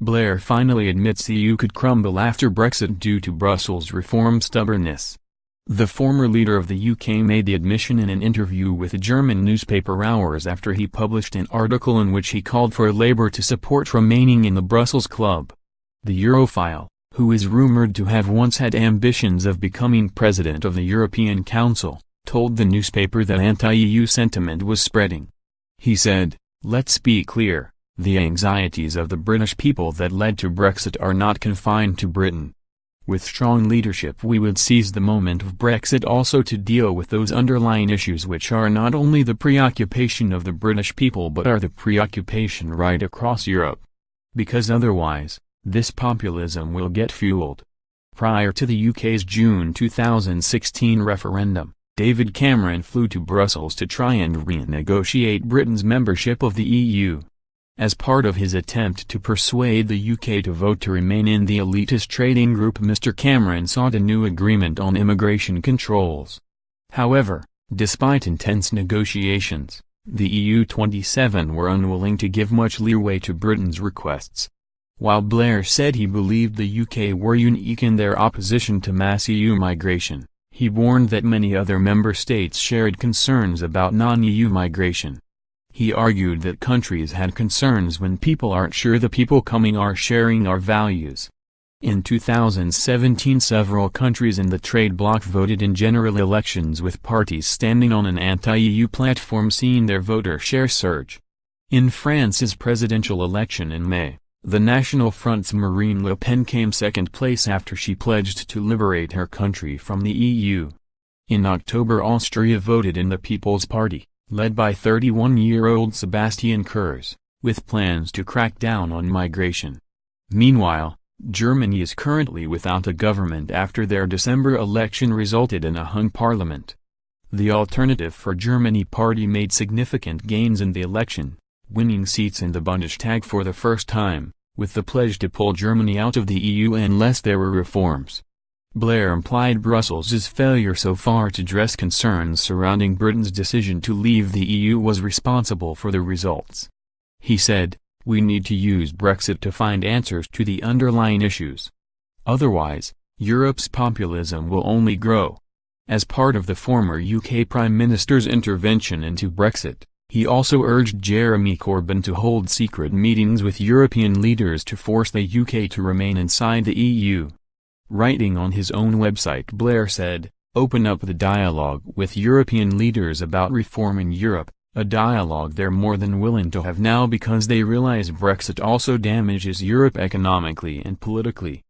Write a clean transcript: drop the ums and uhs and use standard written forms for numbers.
Blair finally admits the EU could crumble after Brexit due to Brussels' reform stubbornness. The former leader of the UK made the admission in an interview with a German newspaper hours after he published an article in which he called for Labour to support remaining in the Brussels Club. The Europhile, who is rumoured to have once had ambitions of becoming president of the European Council, told the newspaper that anti-EU sentiment was spreading. He said, "Let's be clear, the anxieties of the British people that led to Brexit are not confined to Britain. With strong leadership we would seize the moment of Brexit also to deal with those underlying issues which are not only the preoccupation of the British people but are the preoccupation right across Europe. Because otherwise, this populism will get fueled." Prior to the UK's June 2016 referendum, David Cameron flew to Brussels to try and renegotiate Britain's membership of the EU. As part of his attempt to persuade the UK to vote to remain in the elitist trading group, Mr. Cameron sought a new agreement on immigration controls. However, despite intense negotiations, the EU 27 were unwilling to give much leeway to Britain's requests. While Blair said he believed the UK were unique in their opposition to mass EU migration, he warned that many other member states shared concerns about non-EU migration. He argued that countries had concerns when people aren't sure the people coming are sharing our values. In 2017, several countries in the trade bloc voted in general elections with parties standing on an anti-EU platform seeing their voter share surge. In France's presidential election in May, the National Front's Marine Le Pen came second place after she pledged to liberate her country from the EU. In October, Austria voted in the People's Party, led by 31-year-old Sebastian Kurz, with plans to crack down on migration. Meanwhile, Germany is currently without a government after their December election resulted in a hung parliament. The Alternative for Germany party made significant gains in the election, winning seats in the Bundestag for the first time, with the pledge to pull Germany out of the EU unless there were reforms. Blair implied Brussels' failure so far to address concerns surrounding Britain's decision to leave the EU was responsible for the results. He said, "We need to use Brexit to find answers to the underlying issues. Otherwise, Europe's populism will only grow." As part of the former UK Prime Minister's intervention into Brexit, he also urged Jeremy Corbyn to hold secret meetings with European leaders to force the UK to remain inside the EU. Writing on his own website, Blair said, "Open up the dialogue with European leaders about reforming Europe, a dialogue they're more than willing to have now because they realize Brexit also damages Europe economically and politically.